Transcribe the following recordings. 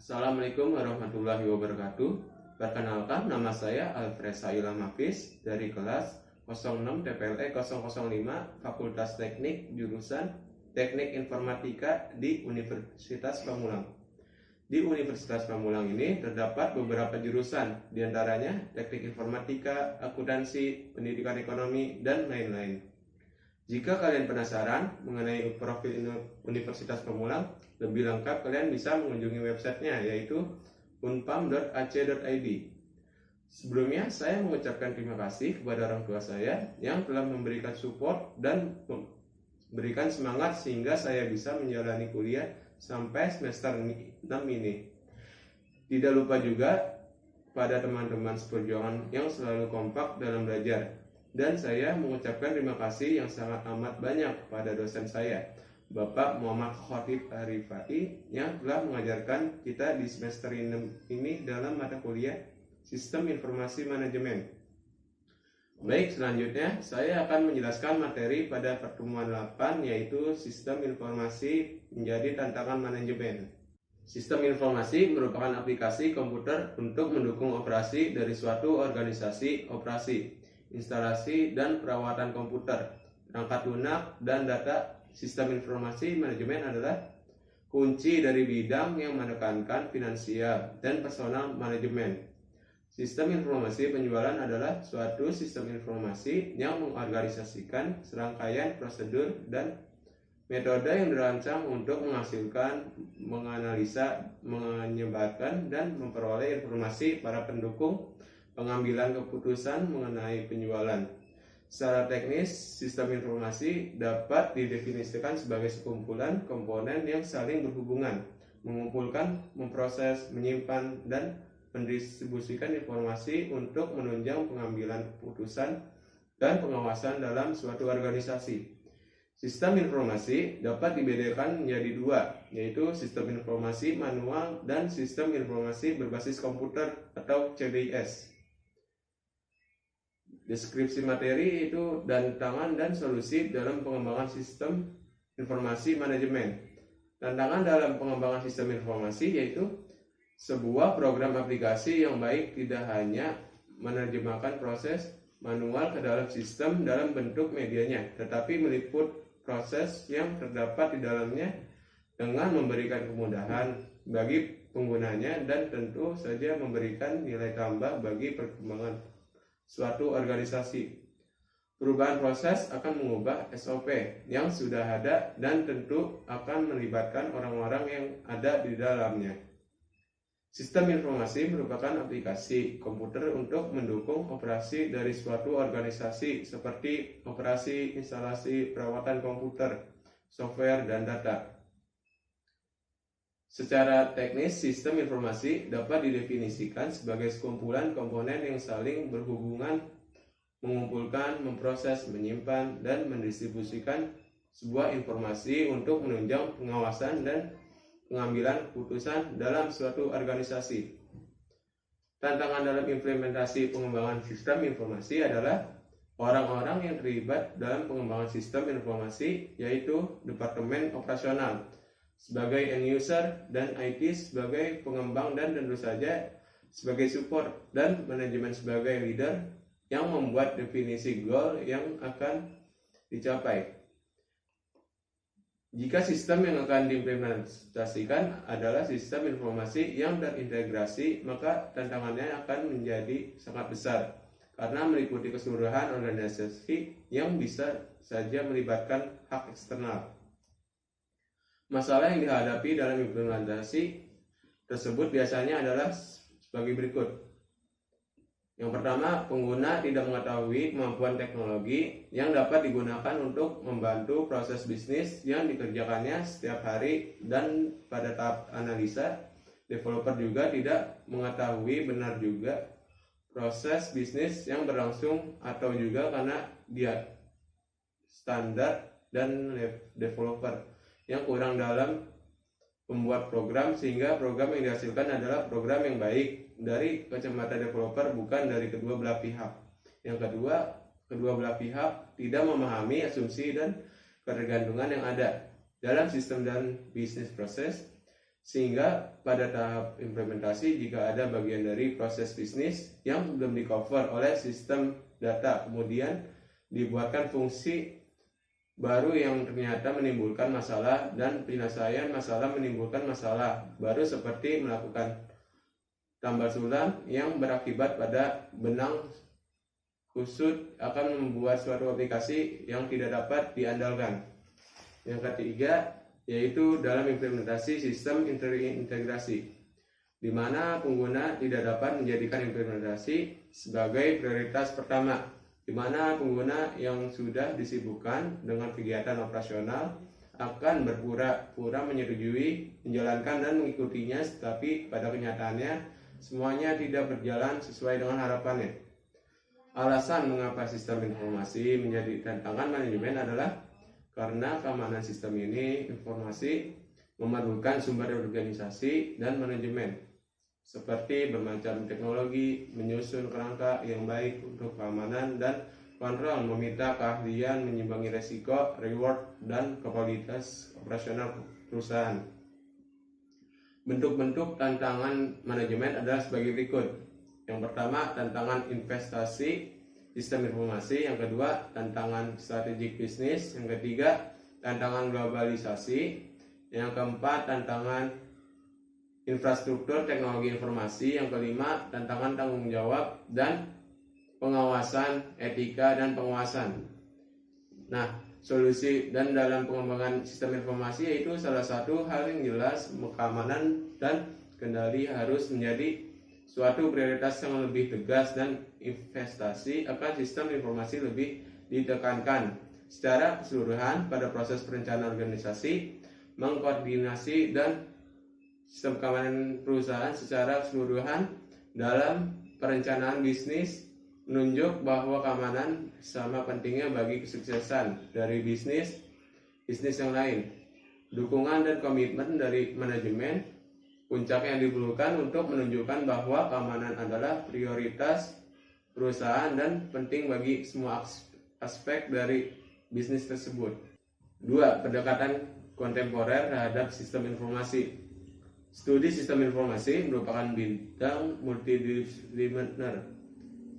Assalamualaikum warahmatullahi wabarakatuh. Perkenalkan, nama saya Alfred Saila Mafis dari kelas 06 TPLE 005 Fakultas Teknik jurusan Teknik Informatika di Universitas Pamulang. Di Universitas Pamulang ini terdapat beberapa jurusan, diantaranya Teknik Informatika, Akuntansi, Pendidikan Ekonomi, dan lain-lain. Jika kalian penasaran mengenai profil Universitas Pamulang, lebih lengkap kalian bisa mengunjungi websitenya, yaitu unpam.ac.id. Sebelumnya, saya mengucapkan terima kasih kepada orang tua saya yang telah memberikan support dan memberikan semangat sehingga saya bisa menjalani kuliah sampai semester 6 ini. Tidak lupa juga pada teman-teman seperjuangan yang selalu kompak dalam belajar. Dan saya mengucapkan terima kasih yang sangat amat banyak pada dosen saya, Bapak Muhammad Khotib Arifai, yang telah mengajarkan kita di semester ini dalam mata kuliah Sistem Informasi Manajemen. Baik, selanjutnya saya akan menjelaskan materi pada pertemuan 8, yaitu Sistem Informasi menjadi tantangan manajemen. Sistem informasi merupakan aplikasi komputer untuk mendukung operasi dari suatu organisasi operasi, instalasi dan perawatan komputer, perangkat lunak, dan data. Sistem informasi manajemen adalah kunci dari bidang yang menekankan finansial dan personal manajemen. Sistem informasi penjualan adalah suatu sistem informasi yang mengorganisasikan serangkaian prosedur dan metode yang dirancang untuk menghasilkan, menganalisa, menyebarkan, dan memperoleh informasi para pendukung pengambilan keputusan mengenai penjualan. Secara teknis, sistem informasi dapat didefinisikan sebagai sekumpulan komponen yang saling berhubungan, mengumpulkan, memproses, menyimpan, dan mendistribusikan informasi untuk menunjang pengambilan keputusan dan pengawasan dalam suatu organisasi. Sistem informasi dapat dibedakan menjadi dua, yaitu sistem informasi manual dan sistem informasi berbasis komputer atau CDIS. Deskripsi materi itu tantangan dan solusi dalam pengembangan sistem informasi manajemen. Tantangan dalam pengembangan sistem informasi yaitu sebuah program aplikasi yang baik tidak hanya menerjemahkan proses manual ke dalam sistem dalam bentuk medianya, tetapi meliput proses yang terdapat di dalamnya dengan memberikan kemudahan bagi penggunanya dan tentu saja memberikan nilai tambah bagi perkembangan suatu organisasi. Perubahan proses akan mengubah SOP yang sudah ada dan tentu akan melibatkan orang-orang yang ada di dalamnya. Sistem informasi merupakan aplikasi komputer untuk mendukung operasi dari suatu organisasi seperti operasi, instalasi, perawatan komputer, software, dan data. Secara teknis, sistem informasi dapat didefinisikan sebagai sekumpulan komponen yang saling berhubungan, mengumpulkan, memproses, menyimpan, dan mendistribusikan sebuah informasi untuk menunjang pengawasan dan pengambilan keputusan dalam suatu organisasi. Tantangan dalam implementasi pengembangan sistem informasi adalah orang-orang yang terlibat dalam pengembangan sistem informasi, yaitu Departemen Operasional sebagai end user dan IT sebagai pengembang dan tentu saja sebagai support dan manajemen sebagai leader yang membuat definisi goal yang akan dicapai. Jika sistem yang akan diimplementasikan adalah sistem informasi yang terintegrasi, maka tantangannya akan menjadi sangat besar karena meliputi keseluruhan organisasi yang bisa saja melibatkan hak eksternal. Masalah yang dihadapi dalam implementasi tersebut biasanya adalah sebagai berikut. Yang pertama, pengguna tidak mengetahui kemampuan teknologi yang dapat digunakan untuk membantu proses bisnis yang dikerjakannya setiap hari, dan pada tahap analisa, developer juga tidak mengetahui benar juga proses bisnis yang berlangsung atau juga karena dia standar dan developer yang kurang dalam membuat program sehingga program yang dihasilkan adalah program yang baik dari kacamata developer, bukan dari kedua belah pihak. Yang kedua, kedua belah pihak tidak memahami asumsi dan ketergantungan yang ada dalam sistem dan bisnis proses Sehingga pada tahap implementasi, jika ada bagian dari proses bisnis yang belum di cover oleh sistem data, kemudian dibuatkan fungsi baru yang ternyata menimbulkan masalah, dan penyelesaian masalah menimbulkan masalah baru seperti melakukan tambal sulam yang berakibat pada benang kusut akan membuat suatu aplikasi yang tidak dapat diandalkan. Yang ketiga yaitu dalam implementasi sistem integrasi, di mana pengguna tidak dapat menjadikan implementasi sebagai prioritas pertama, di mana pengguna yang sudah disibukkan dengan kegiatan operasional akan berpura-pura menyetujui, menjalankan dan mengikutinya, tetapi pada kenyataannya semuanya tidak berjalan sesuai dengan harapannya. Alasan mengapa sistem informasi menjadi tantangan manajemen adalah karena keamanan sistem informasi memerlukan sumber organisasi dan manajemen, seperti bermacam teknologi, menyusun kerangka yang baik untuk keamanan dan kontrol, meminta keahlian, menyimbangi resiko, reward, dan kualitas operasional perusahaan. Bentuk-bentuk tantangan manajemen adalah sebagai berikut. Yang pertama, tantangan investasi sistem informasi. Yang kedua, tantangan strategik bisnis. Yang ketiga, tantangan globalisasi. Yang keempat, tantangan infrastruktur teknologi informasi. Yang kelima, tantangan tanggung jawab dan pengawasan, etika dan pengawasan. Nah, solusi dan dalam pengembangan sistem informasi yaitu salah satu hal yang jelas, keamanan dan kendali harus menjadi suatu prioritas yang lebih tegas, dan investasi akan sistem informasi lebih ditekankan secara keseluruhan pada proses perencanaan organisasi, mengkoordinasi dan sistem keamanan perusahaan secara keseluruhan dalam perencanaan bisnis, menunjuk bahwa keamanan sama pentingnya bagi kesuksesan dari bisnis yang lain. Dukungan dan komitmen dari manajemen puncak yang diperlukan untuk menunjukkan bahwa keamanan adalah prioritas perusahaan dan penting bagi semua aspek dari bisnis tersebut. 2. Pendekatan kontemporer terhadap sistem informasi. Studi sistem informasi merupakan bidang multidisipliner.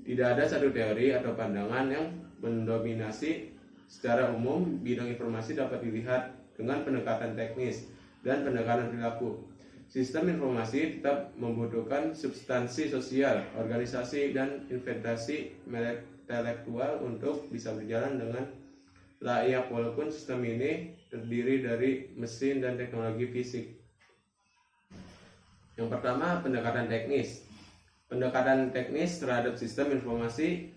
Tidak ada satu teori atau pandangan yang mendominasi. Secara umum, bidang informasi dapat dilihat dengan pendekatan teknis dan pendekatan perilaku. Sistem informasi tetap membutuhkan substansi sosial, organisasi, dan investasi intelektual untuk bisa berjalan dengan layak, walaupun sistem ini terdiri dari mesin dan teknologi fisik. Yang pertama, pendekatan teknis. Pendekatan teknis terhadap sistem informasi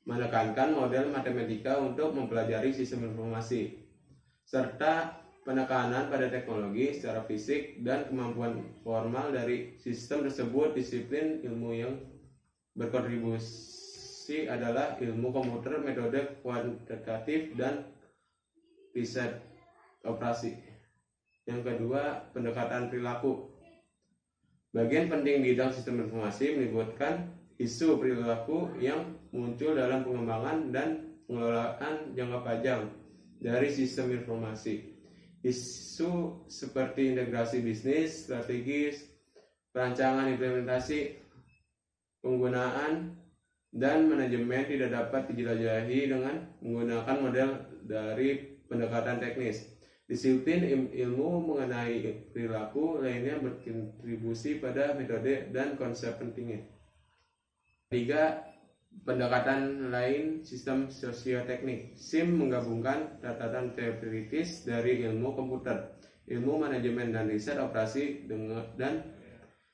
menekankan model matematika untuk mempelajari sistem informasi, serta penekanan pada teknologi secara fisik dan kemampuan formal dari sistem tersebut. Disiplin ilmu yang berkontribusi adalah ilmu komputer, metode kuantitatif, dan riset operasi. Yang kedua, pendekatan perilaku. Bagian penting bidang sistem informasi melibatkan isu perilaku yang muncul dalam pengembangan dan pengelolaan jangka panjang dari sistem informasi. Isu seperti integrasi bisnis, strategis, perancangan, implementasi, penggunaan, dan manajemen tidak dapat dijelajahi dengan menggunakan model dari pendekatan teknis. Disiplin ilmu mengenai perilaku lainnya berkontribusi pada metode dan konsep pentingnya. 3. Pendekatan lain sistem sosioteknik. SIM menggabungkan catatan teoritis dari ilmu komputer, ilmu manajemen dan riset operasi dan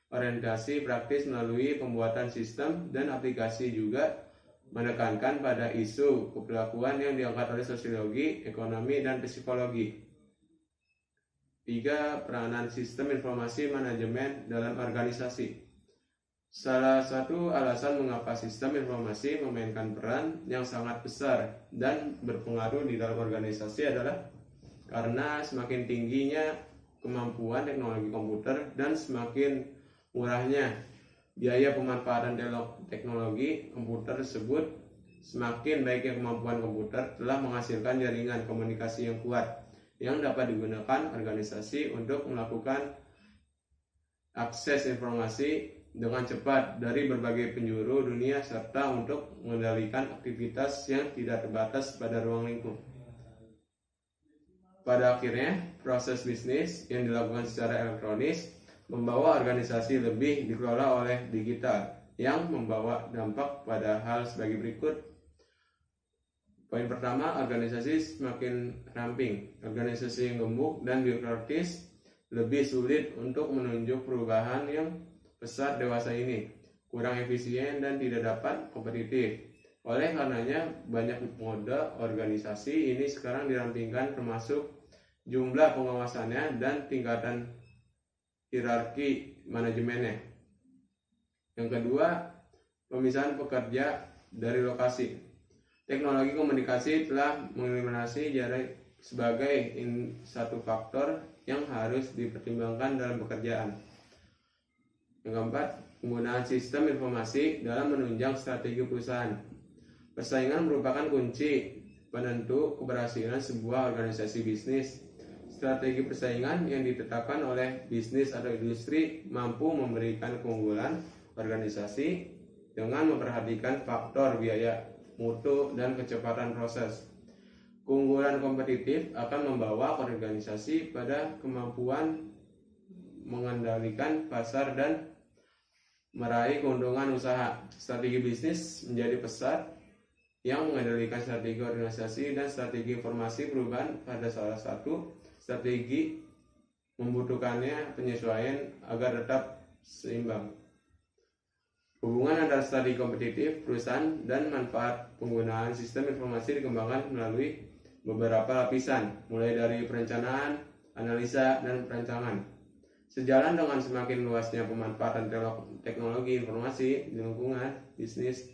orientasi praktis melalui pembuatan sistem dan aplikasi, juga menekankan pada isu keperilakuan yang diangkat oleh sosiologi, ekonomi, dan psikologi. 3. Peranan sistem informasi manajemen dalam organisasi. Salah satu alasan mengapa sistem informasi memainkan peran yang sangat besar dan berpengaruh di dalam organisasi adalah karena semakin tingginya kemampuan teknologi komputer dan semakin murahnya biaya pemanfaatan teknologi komputer tersebut, semakin baiknya kemampuan komputer telah menghasilkan jaringan komunikasi yang kuat yang dapat digunakan organisasi untuk melakukan akses informasi dengan cepat dari berbagai penjuru dunia serta untuk mengendalikan aktivitas yang tidak terbatas pada ruang lingkup. Pada akhirnya, proses bisnis yang dilakukan secara elektronis membawa organisasi lebih dikelola oleh digital yang membawa dampak pada hal sebagai berikut. Poin pertama, organisasi semakin ramping. Organisasi yang gemuk dan birokratis lebih sulit untuk menunjuk perubahan yang besar dewasa ini, kurang efisien dan tidak dapat kompetitif. Oleh karenanya, banyak mode organisasi ini sekarang dirampingkan termasuk jumlah pengawasannya dan tingkatan hierarki manajemennya. Yang kedua, pemisahan pekerja dari lokasi. Teknologi komunikasi telah mengeliminasi jarak sebagai satu faktor yang harus dipertimbangkan dalam pekerjaan. Yang keempat, penggunaan sistem informasi dalam menunjang strategi perusahaan. Persaingan merupakan kunci penentu keberhasilan sebuah organisasi bisnis. Strategi persaingan yang ditetapkan oleh bisnis atau industri mampu memberikan keunggulan organisasi dengan memperhatikan faktor biaya, mutu, dan kecepatan proses. Keunggulan kompetitif akan membawa organisasi pada kemampuan mengendalikan pasar dan meraih keuntungan usaha. Strategi bisnis menjadi pesat yang mengendalikan strategi organisasi dan strategi informasi perubahan. Pada salah satu strategi membutuhkannya penyesuaian agar tetap seimbang. Hubungan antara strategi kompetitif perusahaan dan manfaat penggunaan sistem informasi dikembangkan melalui beberapa lapisan, mulai dari perencanaan, analisa, dan perancangan. Sejalan dengan semakin luasnya pemanfaatan teknologi informasi di lingkungan bisnis,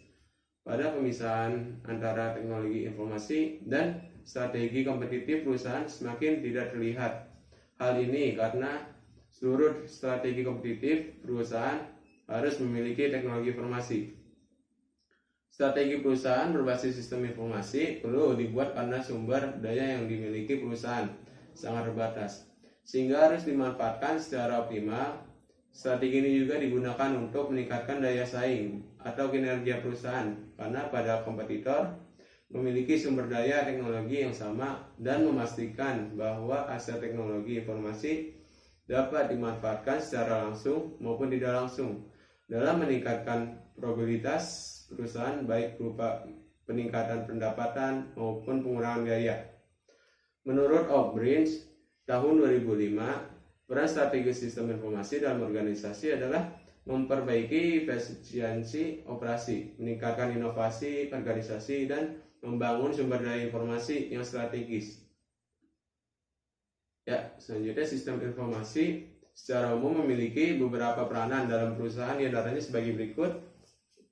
pada pemisahan antara teknologi informasi dan strategi kompetitif perusahaan semakin tidak terlihat. Hal ini karena seluruh strategi kompetitif perusahaan harus memiliki teknologi informasi. Strategi perusahaan berbasis sistem informasi perlu dibuat karena sumber daya yang dimiliki perusahaan sangat terbatas, sehingga harus dimanfaatkan secara optimal. Strategi ini juga digunakan untuk meningkatkan daya saing atau kinerja perusahaan, karena pada kompetitor memiliki sumber daya teknologi yang sama dan memastikan bahwa aset teknologi informasi dapat dimanfaatkan secara langsung maupun tidak langsung dalam meningkatkan probabilitas perusahaan, baik berupa peningkatan pendapatan maupun pengurangan biaya. Menurut Outbrains tahun 2005, peran strategi sistem informasi dalam organisasi adalah memperbaiki efisiensi operasi, meningkatkan inovasi organisasi, dan membangun sumber daya informasi yang strategis. Ya, selanjutnya sistem informasi secara umum memiliki beberapa peranan dalam perusahaan, yang datanya sebagai berikut.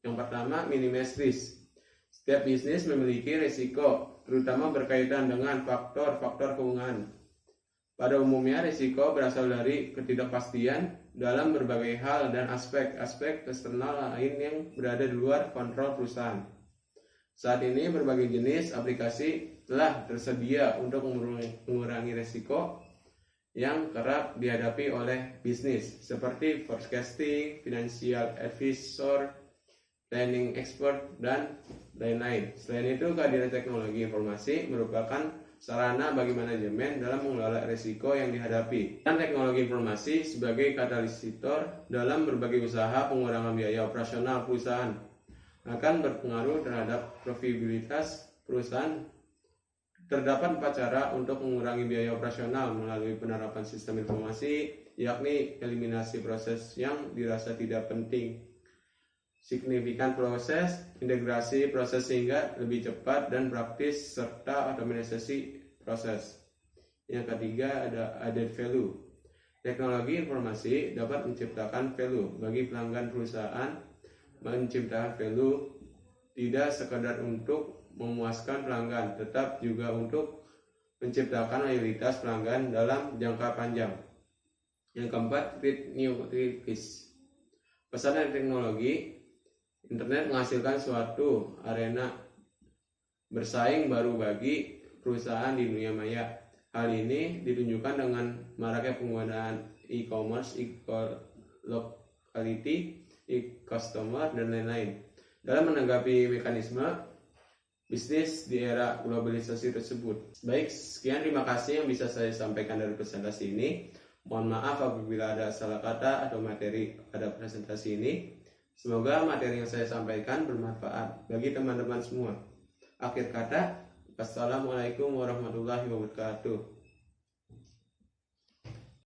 Yang pertama, minimize risk. Setiap bisnis memiliki risiko, terutama berkaitan dengan faktor-faktor keuangan. Pada umumnya, risiko berasal dari ketidakpastian dalam berbagai hal dan aspek-aspek eksternal lain yang berada di luar kontrol perusahaan. Saat ini, berbagai jenis aplikasi telah tersedia untuk mengurangi risiko yang kerap dihadapi oleh bisnis, seperti forecasting, financial advisor, planning expert, dan lain-lain. Selain itu, kehadiran teknologi informasi merupakan sarana bagi manajemen dalam mengelola risiko yang dihadapi, dan teknologi informasi sebagai katalisator dalam berbagai usaha pengurangan biaya operasional perusahaan akan berpengaruh terhadap profitabilitas perusahaan. Terdapat 4 cara untuk mengurangi biaya operasional melalui penerapan sistem informasi, yakni eliminasi proses yang dirasa tidak penting, signifikan proses, integrasi proses sehingga lebih cepat dan praktis, serta otomatisasi proses. Yang ketiga ada added value. Teknologi informasi dapat menciptakan value bagi pelanggan perusahaan. Menciptakan value tidak sekadar untuk memuaskan pelanggan, tetap juga untuk menciptakan loyalitas pelanggan dalam jangka panjang. Yang keempat, create new opportunities. Pesan dari teknologi, internet menghasilkan suatu arena bersaing baru bagi perusahaan di dunia maya. Hal ini ditunjukkan dengan maraknya penggunaan e-commerce, locality, e-customer, dan lain-lain. Dalam menanggapi mekanisme bisnis di era globalisasi tersebut. Baik, sekian terima kasih yang bisa saya sampaikan dari presentasi ini. Mohon maaf apabila ada salah kata atau materi pada presentasi ini. Semoga materi yang saya sampaikan bermanfaat bagi teman-teman semua. Akhir kata, wassalamualaikum warahmatullahi wabarakatuh.